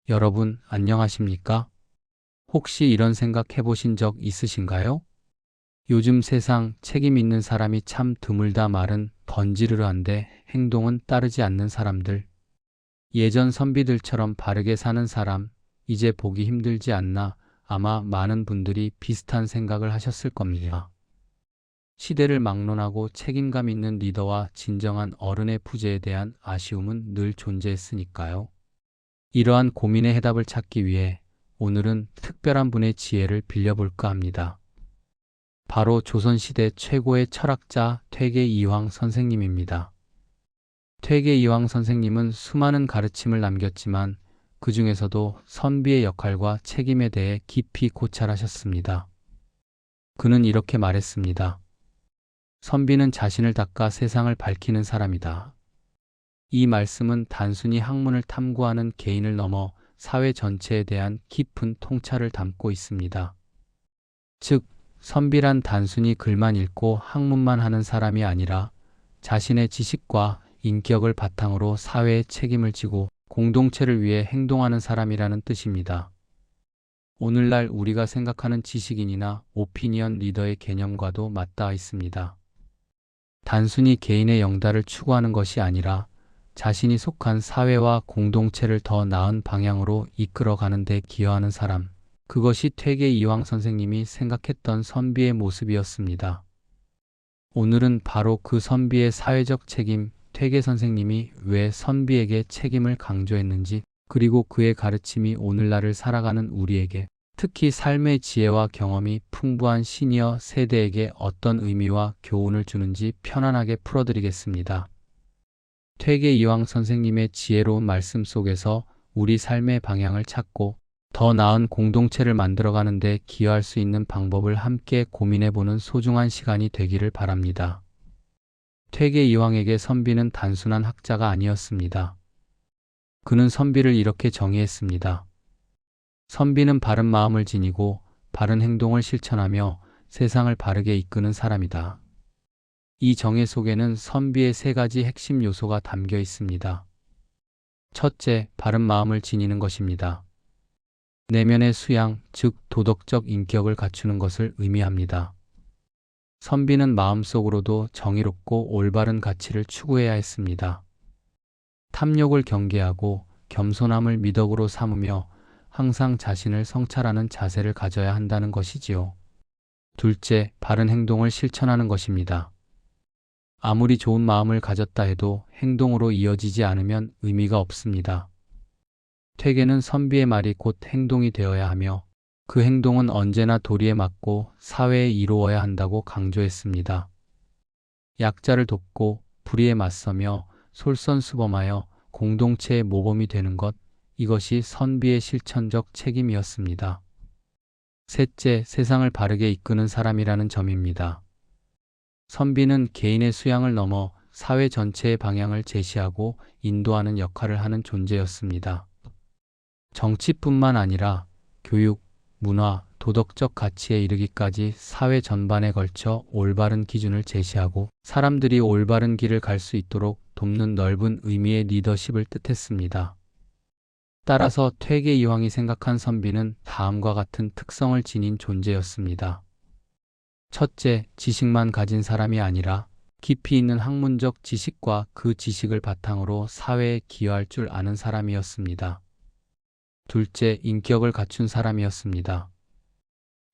여러분, 안녕하십니까? 혹시 이런 생각 해보신 적 있으신가요? 요즘 세상 책임 있는 사람이 참 드물다. 말은 번지르르한데 행동은 따르지 않는 사람들. 예전 선비들처럼 바르게 사는 사람, 이제 보기 힘들지 않나? 아마 많은 분들이 비슷한 생각을 하셨을 겁니다. 시대를 막론하고 책임감 있는 리더와 진정한 어른의 부재에 대한 아쉬움은 늘 존재했으니까요. 이러한 고민의 해답을 찾기 위해 오늘은 특별한 분의 지혜를 빌려볼까 합니다. 바로 조선시대 최고의 철학자 퇴계이황 선생님입니다. 퇴계이황 선생님은 수많은 가르침을 남겼지만 그 중에서도 선비의 역할과 책임에 대해 깊이 고찰하셨습니다. 그는 이렇게 말했습니다. 선비는 자신을 닦아 세상을 밝히는 사람이다. 이 말씀은 단순히 학문을 탐구하는 개인을 넘어 사회 전체에 대한 깊은 통찰을 담고 있습니다. 즉, 선비란 단순히 글만 읽고 학문만 하는 사람이 아니라 자신의 지식과 인격을 바탕으로 사회의 책임을 지고 공동체를 위해 행동하는 사람이라는 뜻입니다. 오늘날 우리가 생각하는 지식인이나 오피니언 리더의 개념과도 맞닿아 있습니다. 단순히 개인의 영달을 추구하는 것이 아니라 자신이 속한 사회와 공동체를 더 나은 방향으로 이끌어가는 데 기여하는 사람. 그것이 퇴계이황 선생님이 생각했던 선비의 모습이었습니다. 오늘은 바로 그 선비의 사회적 책임, 퇴계 선생님이 왜 선비에게 책임을 강조했는지, 그리고 그의 가르침이 오늘날을 살아가는 우리에게, 특히 삶의 지혜와 경험이 풍부한 시니어 세대에게 어떤 의미와 교훈을 주는지 편안하게 풀어드리겠습니다. 퇴계이황 선생님의 지혜로운 말씀 속에서 우리 삶의 방향을 찾고 더 나은 공동체를 만들어가는 데 기여할 수 있는 방법을 함께 고민해보는 소중한 시간이 되기를 바랍니다. 퇴계이황에게 선비는 단순한 학자가 아니었습니다. 그는 선비를 이렇게 정의했습니다. 선비는 바른 마음을 지니고 바른 행동을 실천하며 세상을 바르게 이끄는 사람이다. 이 정의 속에는 선비의 세 가지 핵심 요소가 담겨 있습니다. 첫째, 바른 마음을 지니는 것입니다. 내면의 수양, 즉 도덕적 인격을 갖추는 것을 의미합니다. 선비는 마음속으로도 정의롭고 올바른 가치를 추구해야 했습니다. 탐욕을 경계하고 겸손함을 미덕으로 삼으며 항상 자신을 성찰하는 자세를 가져야 한다는 것이지요. 둘째, 바른 행동을 실천하는 것입니다. 아무리 좋은 마음을 가졌다 해도 행동으로 이어지지 않으면 의미가 없습니다. 퇴계는 선비의 말이 곧 행동이 되어야 하며 그 행동은 언제나 도리에 맞고 사회에 이루어야 한다고 강조했습니다. 약자를 돕고 불의에 맞서며 솔선수범하여 공동체의 모범이 되는 것, 이것이 선비의 실천적 책임이었습니다. 셋째, 세상을 바르게 이끄는 사람이라는 점입니다. 선비는 개인의 수양을 넘어 사회 전체의 방향을 제시하고 인도하는 역할을 하는 존재였습니다. 정치뿐만 아니라 교육, 문화, 도덕적 가치에 이르기까지 사회 전반에 걸쳐 올바른 기준을 제시하고 사람들이 올바른 길을 갈 수 있도록 돕는 넓은 의미의 리더십을 뜻했습니다. 따라서 퇴계이황이 생각한 선비는 다음과 같은 특성을 지닌 존재였습니다. 첫째, 지식만 가진 사람이 아니라 깊이 있는 학문적 지식과 그 지식을 바탕으로 사회에 기여할 줄 아는 사람이었습니다. 둘째, 인격을 갖춘 사람이었습니다.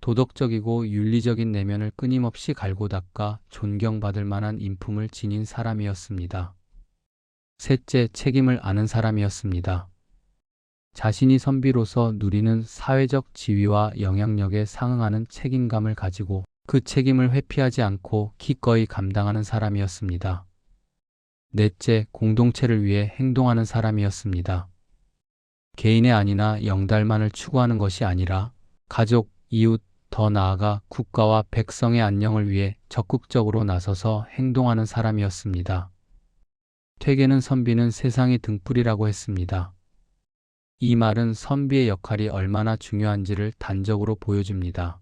도덕적이고 윤리적인 내면을 끊임없이 갈고 닦아 존경받을 만한 인품을 지닌 사람이었습니다. 셋째, 책임을 아는 사람이었습니다. 자신이 선비로서 누리는 사회적 지위와 영향력에 상응하는 책임감을 가지고 그 책임을 회피하지 않고 기꺼이 감당하는 사람이었습니다. 넷째, 공동체를 위해 행동하는 사람이었습니다. 개인의 안위나 영달만을 추구하는 것이 아니라 가족, 이웃, 더 나아가 국가와 백성의 안녕을 위해 적극적으로 나서서 행동하는 사람이었습니다. 퇴계는 선비는 세상의 등불이라고 했습니다. 이 말은 선비의 역할이 얼마나 중요한지를 단적으로 보여줍니다.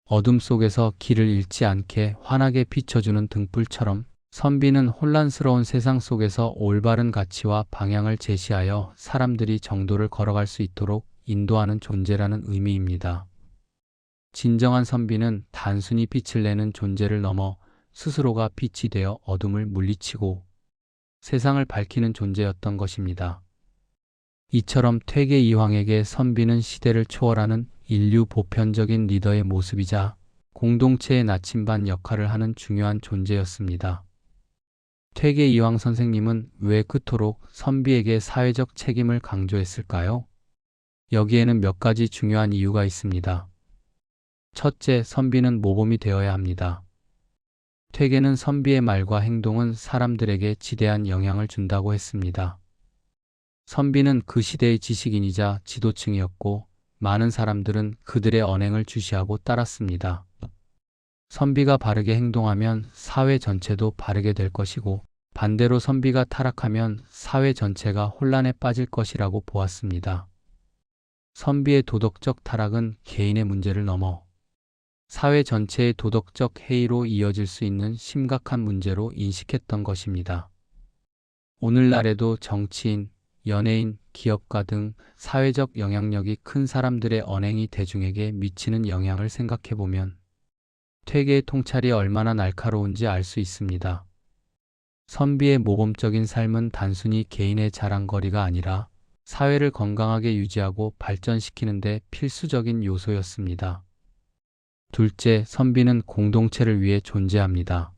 어둠 속에서 길을 잃지 않게 환하게 비춰주는 등불처럼 선비는 혼란스러운 세상 속에서 올바른 가치와 방향을 제시하여 사람들이 정도를 걸어갈 수 있도록 인도하는 존재라는 의미입니다. 진정한 선비는 단순히 빛을 내는 존재를 넘어 스스로가 빛이 되어 어둠을 물리치고 세상을 밝히는 존재였던 것입니다. 이처럼 퇴계 이황에게 선비는 시대를 초월하는 인류 보편적인 리더의 모습이자 공동체의 나침반 역할을 하는 중요한 존재였습니다. 퇴계 이황 선생님은 왜 그토록 선비에게 사회적 책임을 강조했을까요? 여기에는 몇 가지 중요한 이유가 있습니다. 첫째, 선비는 모범이 되어야 합니다. 퇴계는 선비의 말과 행동은 사람들에게 지대한 영향을 준다고 했습니다. 선비는 그 시대의 지식인이자 지도층이었고 많은 사람들은 그들의 언행을 주시하고 따랐습니다. 선비가 바르게 행동하면 사회 전체도 바르게 될 것이고 반대로 선비가 타락하면 사회 전체가 혼란에 빠질 것이라고 보았습니다. 선비의 도덕적 타락은 개인의 문제를 넘어 사회 전체의 도덕적 해이로 이어질 수 있는 심각한 문제로 인식했던 것입니다. 오늘날에도 정치인, 연예인, 기업가 등 사회적 영향력이 큰 사람들의 언행이 대중에게 미치는 영향을 생각해보면 퇴계의 통찰이 얼마나 날카로운지 알 수 있습니다. 선비의 모범적인 삶은 단순히 개인의 자랑거리가 아니라 사회를 건강하게 유지하고 발전시키는 데 필수적인 요소였습니다. 둘째, 선비는 공동체를 위해 존재합니다.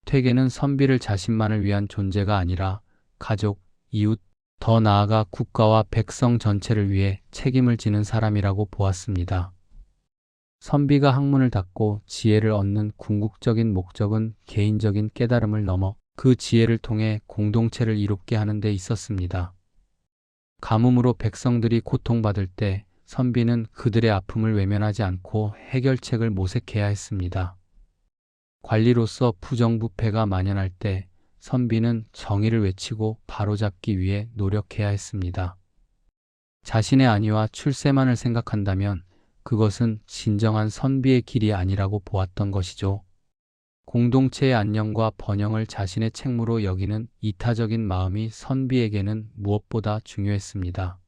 퇴계는 선비를 자신만을 위한 존재가 아니라 가족, 이웃, 더 나아가 국가와 백성 전체를 위해 책임을 지는 사람이라고 보았습니다. 선비가 학문을 닫고 지혜를 얻는 궁극적인 목적은 개인적인 깨달음을 넘어 그 지혜를 통해 공동체를 이롭게 하는 데 있었습니다. 가뭄으로 백성들이 고통받을 때 선비는 그들의 아픔을 외면하지 않고 해결책을 모색해야 했습니다. 관리로서 부정부패가 만연할 때 선비는 정의를 외치고 바로잡기 위해 노력해야 했습니다. 자신의 안위와 출세만을 생각한다면 그것은 진정한 선비의 길이 아니라고 보았던 것이죠. 공동체의 안녕과 번영을 자신의 책무로 여기는 이타적인 마음이 선비에게는 무엇보다 중요했습니다.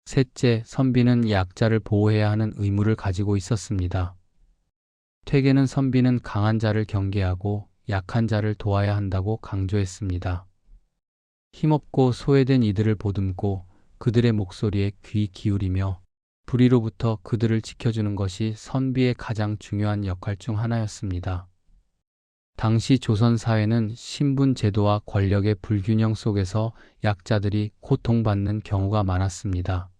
셋째, 선비는 약자를 보호해야 하는 의무를 가지고 있었습니다. 퇴계는 선비는 강한 자를 경계하고 약한 자를 도와야 한다고 강조했습니다. 힘없고 소외된 이들을 보듬고 그들의 목소리에 귀 기울이며 불의로부터 그들을 지켜주는 것이 선비의 가장 중요한 역할 중 하나였습니다. 당시 조선 사회는 신분 제도와 권력의 불균형 속에서 약자들이 고통받는 경우가 많았습니다.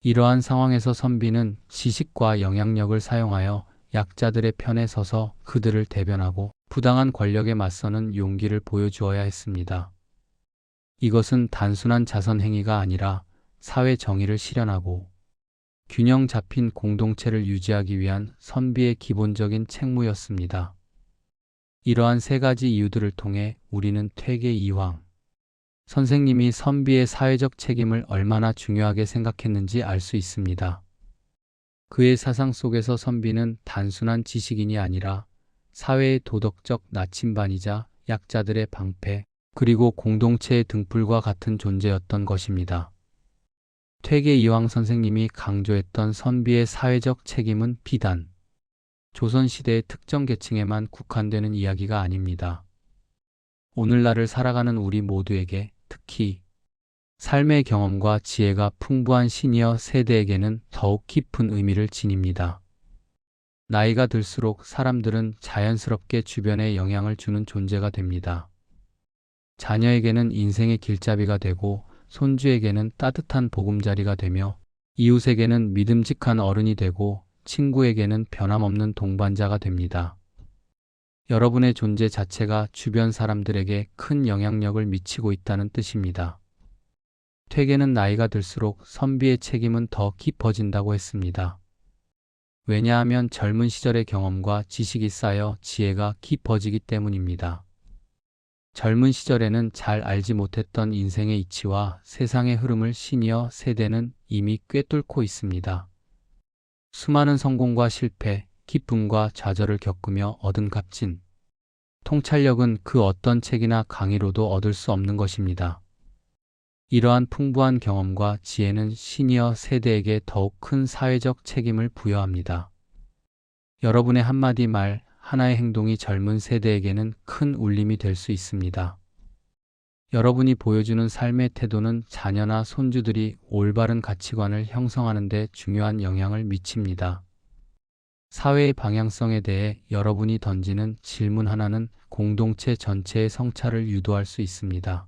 이러한 상황에서 선비는 지식과 영향력을 사용하여 약자들의 편에 서서 그들을 대변하고 부당한 권력에 맞서는 용기를 보여주어야 했습니다. 이것은 단순한 자선 행위가 아니라 사회 정의를 실현하고 균형 잡힌 공동체를 유지하기 위한 선비의 기본적인 책무였습니다. 이러한 세 가지 이유들을 통해 우리는 퇴계 이황 선생님이 선비의 사회적 책임을 얼마나 중요하게 생각했는지 알 수 있습니다. 그의 사상 속에서 선비는 단순한 지식인이 아니라 사회의 도덕적 나침반이자 약자들의 방패, 그리고 공동체의 등불과 같은 존재였던 것입니다. 퇴계 이황 선생님이 강조했던 선비의 사회적 책임은 비단 조선시대의 특정 계층에만 국한되는 이야기가 아닙니다. 오늘날을 살아가는 우리 모두에게, 특히 삶의 경험과 지혜가 풍부한 시니어 세대에게는 더욱 깊은 의미를 지닙니다. 나이가 들수록 사람들은 자연스럽게 주변에 영향을 주는 존재가 됩니다. 자녀에게는 인생의 길잡이가 되고 손주에게는 따뜻한 보금자리가 되며 이웃에게는 믿음직한 어른이 되고 친구에게는 변함없는 동반자가 됩니다. 여러분의 존재 자체가 주변 사람들에게 큰 영향력을 미치고 있다는 뜻입니다. 퇴계는 나이가 들수록 선비의 책임은 더 깊어진다고 했습니다. 왜냐하면 젊은 시절의 경험과 지식이 쌓여 지혜가 깊어지기 때문입니다. 젊은 시절에는 잘 알지 못했던 인생의 이치와 세상의 흐름을 시니어 세대는 이미 꿰뚫고 있습니다. 수많은 성공과 실패, 기쁨과 좌절을 겪으며 얻은 값진 통찰력은 그 어떤 책이나 강의로도 얻을 수 없는 것입니다. 이러한 풍부한 경험과 지혜는 시니어 세대에게 더욱 큰 사회적 책임을 부여합니다. 여러분의 한마디 말, 하나의 행동이 젊은 세대에게는 큰 울림이 될 수 있습니다. 여러분이 보여주는 삶의 태도는 자녀나 손주들이 올바른 가치관을 형성하는 데 중요한 영향을 미칩니다. 사회의 방향성에 대해 여러분이 던지는 질문 하나는 공동체 전체의 성찰을 유도할 수 있습니다.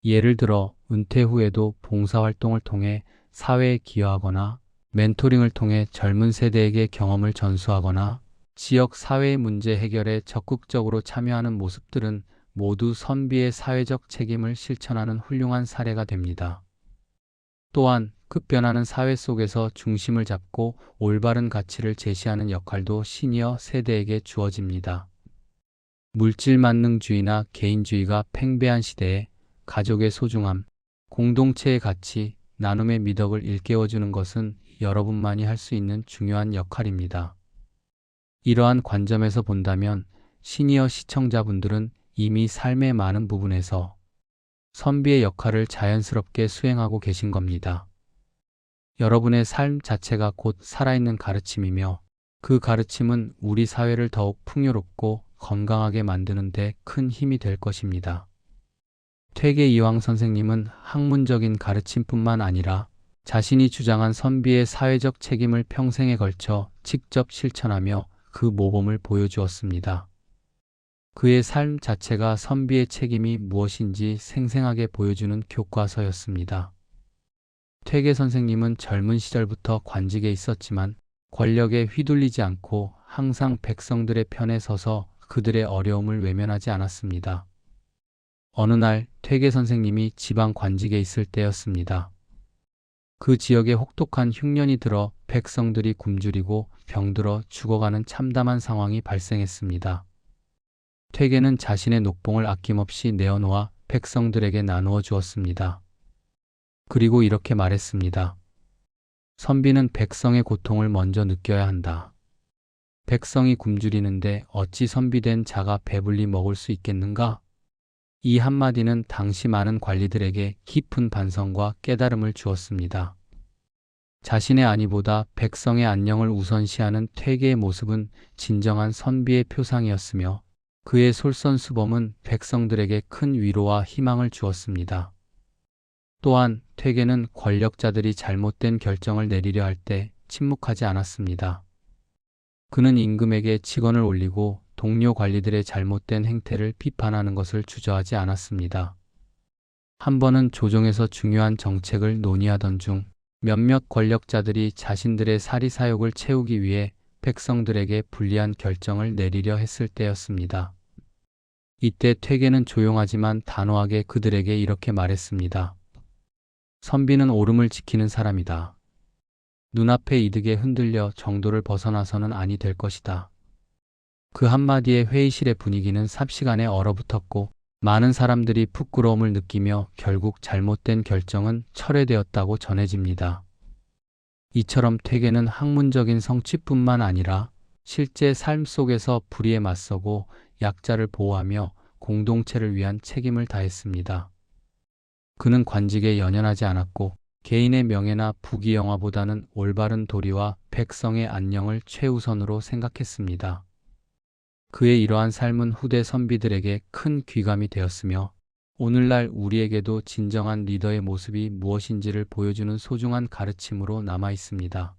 예를 들어 은퇴 후에도 봉사활동을 통해 사회에 기여하거나 멘토링을 통해 젊은 세대에게 경험을 전수하거나 지역 사회의 문제 해결에 적극적으로 참여하는 모습들은 모두 선비의 사회적 책임을 실천하는 훌륭한 사례가 됩니다. 또한 급변하는 사회 속에서 중심을 잡고 올바른 가치를 제시하는 역할도 시니어 세대에게 주어집니다. 물질 만능주의나 개인주의가 팽배한 시대에 가족의 소중함, 공동체의 가치, 나눔의 미덕을 일깨워주는 것은 여러분만이 할 수 있는 중요한 역할입니다. 이러한 관점에서 본다면 시니어 시청자분들은 이미 삶의 많은 부분에서 선비의 역할을 자연스럽게 수행하고 계신 겁니다. 여러분의 삶 자체가 곧 살아있는 가르침이며 그 가르침은 우리 사회를 더욱 풍요롭고 건강하게 만드는 데 큰 힘이 될 것입니다. 퇴계 이황 선생님은 학문적인 가르침뿐만 아니라 자신이 주장한 선비의 사회적 책임을 평생에 걸쳐 직접 실천하며 그 모범을 보여주었습니다. 그의 삶 자체가 선비의 책임이 무엇인지 생생하게 보여주는 교과서였습니다. 퇴계 선생님은 젊은 시절부터 관직에 있었지만 권력에 휘둘리지 않고 항상 백성들의 편에 서서 그들의 어려움을 외면하지 않았습니다. 어느 날 퇴계 선생님이 지방 관직에 있을 때였습니다. 그 지역에 혹독한 흉년이 들어 백성들이 굶주리고 병들어 죽어가는 참담한 상황이 발생했습니다. 퇴계는 자신의 녹봉을 아낌없이 내어놓아 백성들에게 나누어 주었습니다. 그리고 이렇게 말했습니다. 선비는 백성의 고통을 먼저 느껴야 한다. 백성이 굶주리는데 어찌 선비된 자가 배불리 먹을 수 있겠는가? 이 한마디는 당시 많은 관리들에게 깊은 반성과 깨달음을 주었습니다. 자신의 안위보다 백성의 안녕을 우선시하는 퇴계의 모습은 진정한 선비의 표상이었으며 그의 솔선수범은 백성들에게 큰 위로와 희망을 주었습니다. 또한 퇴계는 권력자들이 잘못된 결정을 내리려 할 때 침묵하지 않았습니다. 그는 임금에게 직언을 올리고 동료 관리들의 잘못된 행태를 비판하는 것을 주저하지 않았습니다. 한 번은 조정에서 중요한 정책을 논의하던 중 몇몇 권력자들이 자신들의 사리사욕을 채우기 위해 백성들에게 불리한 결정을 내리려 했을 때였습니다. 이때 퇴계는 조용하지만 단호하게 그들에게 이렇게 말했습니다. 선비는 옳음을 지키는 사람이다. 눈앞의 이득에 흔들려 정도를 벗어나서는 아니 될 것이다. 그 한마디에 회의실의 분위기는 삽시간에 얼어붙었고 많은 사람들이 부끄러움을 느끼며 결국 잘못된 결정은 철회되었다고 전해집니다. 이처럼 퇴계는 학문적인 성취뿐만 아니라 실제 삶 속에서 불의에 맞서고 약자를 보호하며 공동체를 위한 책임을 다했습니다. 그는 관직에 연연하지 않았고 개인의 명예나 부귀영화보다는 올바른 도리와 백성의 안녕을 최우선으로 생각했습니다. 그의 이러한 삶은 후대 선비들에게 큰 귀감이 되었으며 오늘날 우리에게도 진정한 리더의 모습이 무엇인지를 보여주는 소중한 가르침으로 남아 있습니다.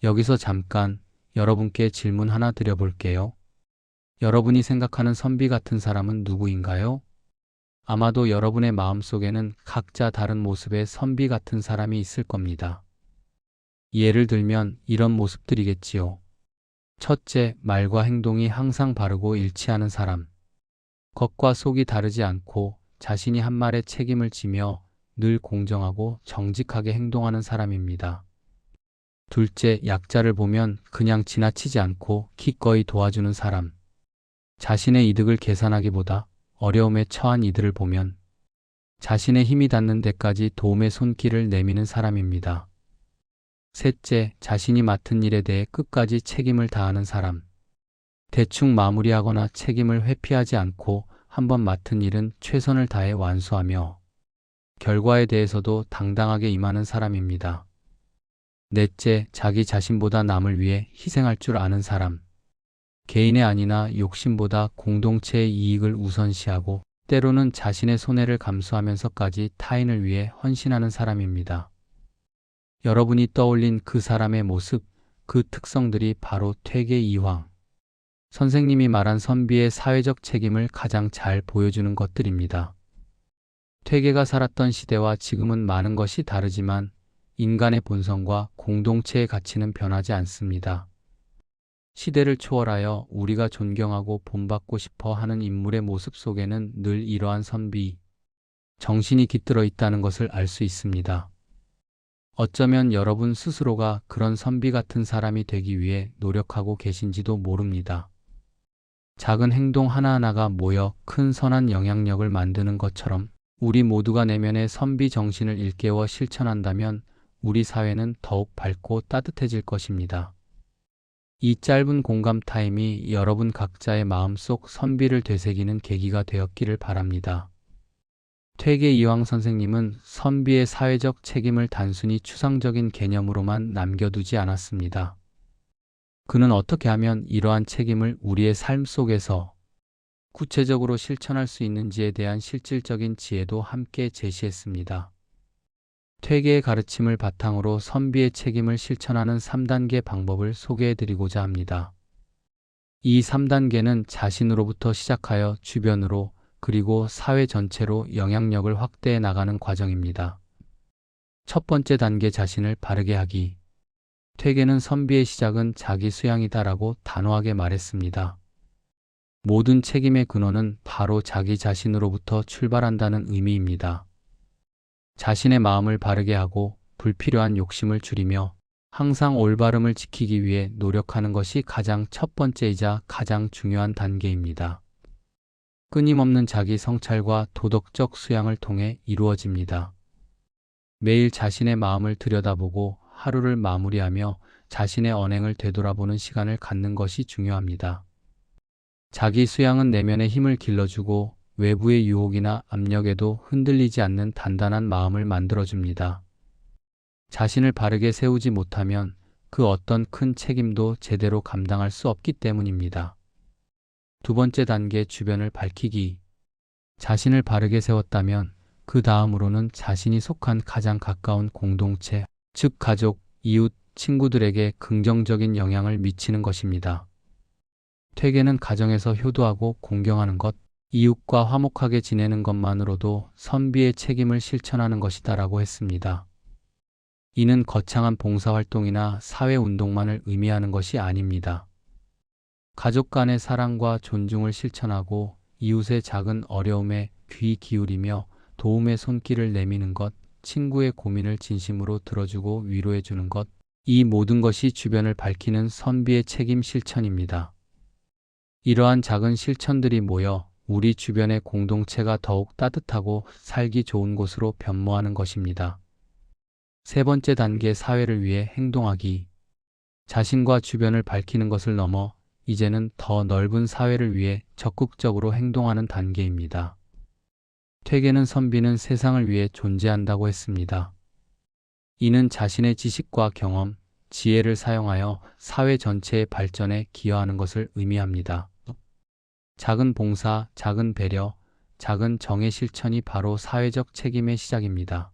여기서 잠깐 여러분께 질문 하나 드려볼게요. 여러분이 생각하는 선비 같은 사람은 누구인가요? 아마도 여러분의 마음속에는 각자 다른 모습의 선비 같은 사람이 있을 겁니다. 예를 들면 이런 모습들이겠지요. 첫째, 말과 행동이 항상 바르고 일치하는 사람. 겉과 속이 다르지 않고 자신이 한 말에 책임을 지며 늘 공정하고 정직하게 행동하는 사람입니다. 둘째, 약자를 보면 그냥 지나치지 않고 기꺼이 도와주는 사람. 자신의 이득을 계산하기보다 어려움에 처한 이들을 보면 자신의 힘이 닿는 데까지 도움의 손길을 내미는 사람입니다. 셋째, 자신이 맡은 일에 대해 끝까지 책임을 다하는 사람. 대충 마무리하거나 책임을 회피하지 않고 한번 맡은 일은 최선을 다해 완수하며 결과에 대해서도 당당하게 임하는 사람입니다. 넷째, 자기 자신보다 남을 위해 희생할 줄 아는 사람. 개인의 안위나 욕심보다 공동체의 이익을 우선시하고 때로는 자신의 손해를 감수하면서까지 타인을 위해 헌신하는 사람입니다. 여러분이 떠올린 그 사람의 모습, 그 특성들이 바로 퇴계 이황 선생님이 말한 선비의 사회적 책임을 가장 잘 보여주는 것들입니다. 퇴계가 살았던 시대와 지금은 많은 것이 다르지만 인간의 본성과 공동체의 가치는 변하지 않습니다. 시대를 초월하여 우리가 존경하고 본받고 싶어 하는 인물의 모습 속에는 늘 이러한 선비, 정신이 깃들어 있다는 것을 알 수 있습니다. 어쩌면 여러분 스스로가 그런 선비 같은 사람이 되기 위해 노력하고 계신지도 모릅니다. 작은 행동 하나하나가 모여 큰 선한 영향력을 만드는 것처럼 우리 모두가 내면의 선비 정신을 일깨워 실천한다면 우리 사회는 더욱 밝고 따뜻해질 것입니다. 이 짧은 공감 타임이 여러분 각자의 마음속 선비를 되새기는 계기가 되었기를 바랍니다. 퇴계 이황 선생님은 선비의 사회적 책임을 단순히 추상적인 개념으로만 남겨두지 않았습니다. 그는 어떻게 하면 이러한 책임을 우리의 삶 속에서 구체적으로 실천할 수 있는지에 대한 실질적인 지혜도 함께 제시했습니다. 퇴계의 가르침을 바탕으로 선비의 책임을 실천하는 3단계 방법을 소개해드리고자 합니다. 이 3단계는 자신으로부터 시작하여 주변으로 그리고 사회 전체로 영향력을 확대해 나가는 과정입니다. 첫 번째 단계, 자신을 바르게 하기. 퇴계는 선비의 시작은 자기 수양이다라고 단호하게 말했습니다. 모든 책임의 근원은 바로 자기 자신으로부터 출발한다는 의미입니다. 자신의 마음을 바르게 하고 불필요한 욕심을 줄이며 항상 올바름을 지키기 위해 노력하는 것이 가장 첫 번째이자 가장 중요한 단계입니다. 끊임없는 자기 성찰과 도덕적 수양을 통해 이루어집니다. 매일 자신의 마음을 들여다보고 하루를 마무리하며 자신의 언행을 되돌아보는 시간을 갖는 것이 중요합니다. 자기 수양은 내면의 힘을 길러주고 외부의 유혹이나 압력에도 흔들리지 않는 단단한 마음을 만들어줍니다. 자신을 바르게 세우지 못하면 그 어떤 큰 책임도 제대로 감당할 수 없기 때문입니다. 두 번째 단계, 주변을 밝히기. 자신을 바르게 세웠다면 그 다음으로는 자신이 속한 가장 가까운 공동체, 즉 가족, 이웃, 친구들에게 긍정적인 영향을 미치는 것입니다. 퇴계는 가정에서 효도하고 공경하는 것, 이웃과 화목하게 지내는 것만으로도 선비의 책임을 실천하는 것이다라고 했습니다. 이는 거창한 봉사활동이나 사회운동만을 의미하는 것이 아닙니다. 가족 간의 사랑과 존중을 실천하고 이웃의 작은 어려움에 귀 기울이며 도움의 손길을 내미는 것, 친구의 고민을 진심으로 들어주고 위로해주는 것, 이 모든 것이 주변을 밝히는 선비의 책임 실천입니다. 이러한 작은 실천들이 모여 우리 주변의 공동체가 더욱 따뜻하고 살기 좋은 곳으로 변모하는 것입니다. 세 번째 단계, 사회를 위해 행동하기. 자신과 주변을 밝히는 것을 넘어 이제는 더 넓은 사회를 위해 적극적으로 행동하는 단계입니다. 퇴계는 선비는 세상을 위해 존재한다고 했습니다. 이는 자신의 지식과 경험, 지혜를 사용하여 사회 전체의 발전에 기여하는 것을 의미합니다. 작은 봉사, 작은 배려, 작은 정의 실천이 바로 사회적 책임의 시작입니다.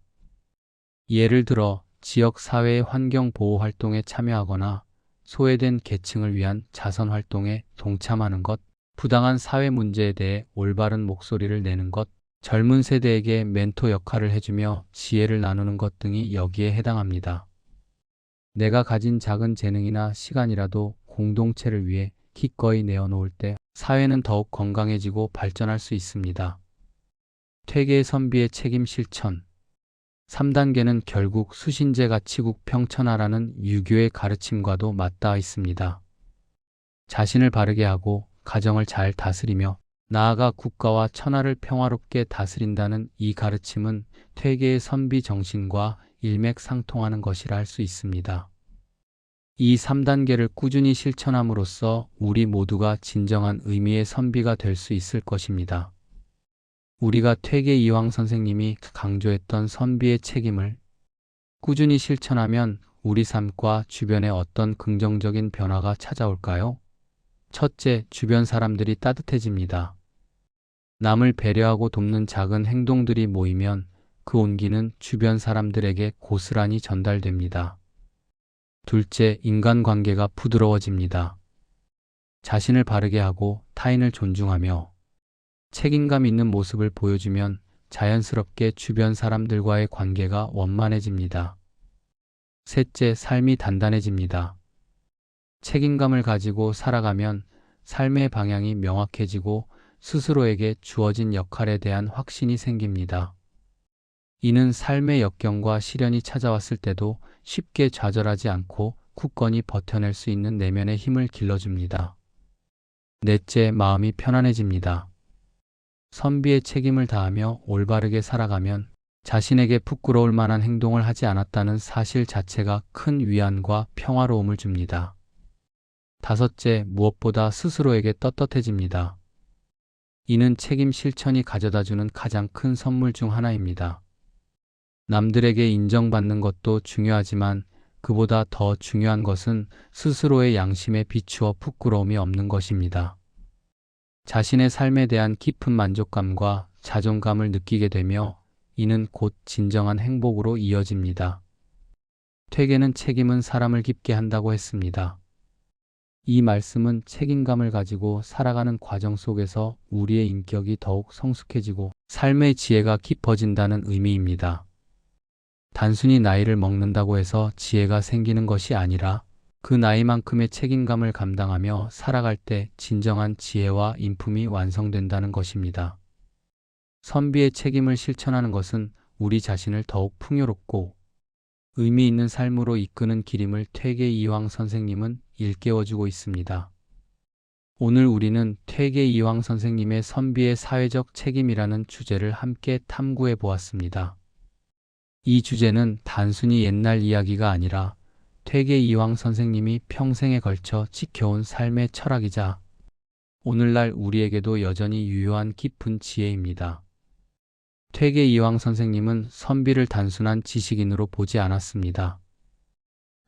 예를 들어 지역 사회의 환경 보호 활동에 참여하거나 소외된 계층을 위한 자선 활동에 동참하는 것, 부당한 사회 문제에 대해 올바른 목소리를 내는 것, 젊은 세대에게 멘토 역할을 해주며 지혜를 나누는 것 등이 여기에 해당합니다. 내가 가진 작은 재능이나 시간이라도 공동체를 위해 기꺼이 내어놓을 때 사회는 더욱 건강해지고 발전할 수 있습니다. 퇴계의 선비의 책임 실천. 3단계는 결국 수신제 가치국 평천하라는 유교의 가르침과도 맞닿아 있습니다. 자신을 바르게 하고 가정을 잘 다스리며 나아가 국가와 천하를 평화롭게 다스린다는 이 가르침은 퇴계의 선비 정신과 일맥상통하는 것이라 할 수 있습니다. 이 3단계를 꾸준히 실천함으로써 우리 모두가 진정한 의미의 선비가 될 수 있을 것입니다. 우리가 퇴계 이황 선생님이 강조했던 선비의 책임을 꾸준히 실천하면 우리 삶과 주변에 어떤 긍정적인 변화가 찾아올까요? 첫째, 주변 사람들이 따뜻해집니다. 남을 배려하고 돕는 작은 행동들이 모이면 그 온기는 주변 사람들에게 고스란히 전달됩니다. 둘째, 인간관계가 부드러워집니다. 자신을 바르게 하고 타인을 존중하며 책임감 있는 모습을 보여주면 자연스럽게 주변 사람들과의 관계가 원만해집니다. 셋째, 삶이 단단해집니다. 책임감을 가지고 살아가면 삶의 방향이 명확해지고 스스로에게 주어진 역할에 대한 확신이 생깁니다. 이는 삶의 역경과 시련이 찾아왔을 때도 쉽게 좌절하지 않고 굳건히 버텨낼 수 있는 내면의 힘을 길러줍니다. 넷째, 마음이 편안해집니다. 선비의 책임을 다하며 올바르게 살아가면 자신에게 부끄러울 만한 행동을 하지 않았다는 사실 자체가 큰 위안과 평화로움을 줍니다. 다섯째, 무엇보다 스스로에게 떳떳해집니다. 이는 책임 실천이 가져다주는 가장 큰 선물 중 하나입니다. 남들에게 인정받는 것도 중요하지만 그보다 더 중요한 것은 스스로의 양심에 비추어 부끄러움이 없는 것입니다. 자신의 삶에 대한 깊은 만족감과 자존감을 느끼게 되며 이는 곧 진정한 행복으로 이어집니다. 퇴계는 책임은 사람을 깊게 한다고 했습니다. 이 말씀은 책임감을 가지고 살아가는 과정 속에서 우리의 인격이 더욱 성숙해지고 삶의 지혜가 깊어진다는 의미입니다. 단순히 나이를 먹는다고 해서 지혜가 생기는 것이 아니라 그 나이만큼의 책임감을 감당하며 살아갈 때 진정한 지혜와 인품이 완성된다는 것입니다. 선비의 책임을 실천하는 것은 우리 자신을 더욱 풍요롭고 의미 있는 삶으로 이끄는 길임을 퇴계 이황 선생님은 일깨워주고 있습니다. 오늘 우리는 퇴계 이황 선생님의 선비의 사회적 책임이라는 주제를 함께 탐구해 보았습니다. 이 주제는 단순히 옛날 이야기가 아니라 퇴계 이황 선생님이 평생에 걸쳐 지켜온 삶의 철학이자 오늘날 우리에게도 여전히 유효한 깊은 지혜입니다. 퇴계 이황 선생님은 선비를 단순한 지식인으로 보지 않았습니다.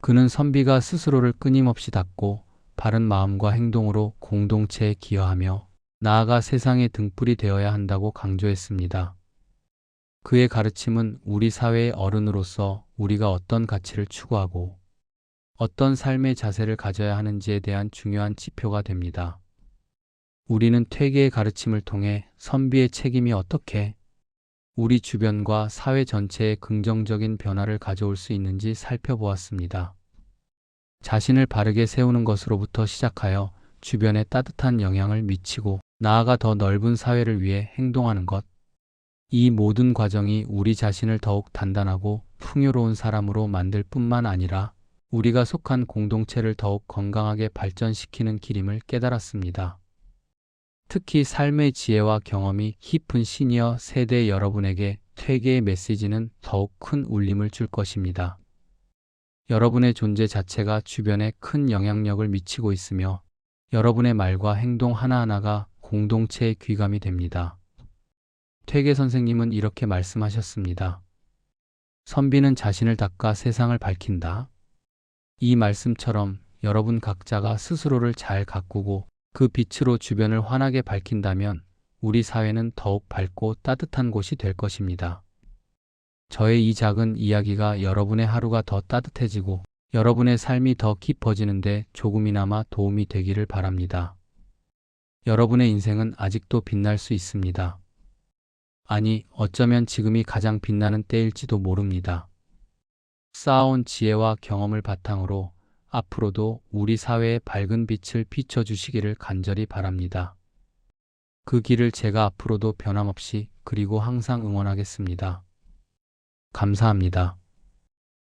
그는 선비가 스스로를 끊임없이 닦고 바른 마음과 행동으로 공동체에 기여하며 나아가 세상의 등불이 되어야 한다고 강조했습니다. 그의 가르침은 우리 사회의 어른으로서 우리가 어떤 가치를 추구하고 어떤 삶의 자세를 가져야 하는지에 대한 중요한 지표가 됩니다. 우리는 퇴계의 가르침을 통해 선비의 책임이 어떻게 우리 주변과 사회 전체에 긍정적인 변화를 가져올 수 있는지 살펴보았습니다. 자신을 바르게 세우는 것으로부터 시작하여 주변에 따뜻한 영향을 미치고 나아가 더 넓은 사회를 위해 행동하는 것. 이 모든 과정이 우리 자신을 더욱 단단하고 풍요로운 사람으로 만들 뿐만 아니라 우리가 속한 공동체를 더욱 건강하게 발전시키는 길임을 깨달았습니다. 특히 삶의 지혜와 경험이 깊은 시니어 세대 여러분에게 퇴계의 메시지는 더욱 큰 울림을 줄 것입니다. 여러분의 존재 자체가 주변에 큰 영향력을 미치고 있으며 여러분의 말과 행동 하나하나가 공동체의 귀감이 됩니다. 퇴계 선생님은 이렇게 말씀하셨습니다. 선비는 자신을 닦아 세상을 밝힌다. 이 말씀처럼 여러분 각자가 스스로를 잘 가꾸고 그 빛으로 주변을 환하게 밝힌다면 우리 사회는 더욱 밝고 따뜻한 곳이 될 것입니다. 저의 이 작은 이야기가 여러분의 하루가 더 따뜻해지고 여러분의 삶이 더 깊어지는데 조금이나마 도움이 되기를 바랍니다. 여러분의 인생은 아직도 빛날 수 있습니다. 아니, 어쩌면 지금이 가장 빛나는 때일지도 모릅니다. 쌓아온 지혜와 경험을 바탕으로 앞으로도 우리 사회에 밝은 빛을 비춰주시기를 간절히 바랍니다. 그 길을 제가 앞으로도 변함없이 그리고 항상 응원하겠습니다. 감사합니다.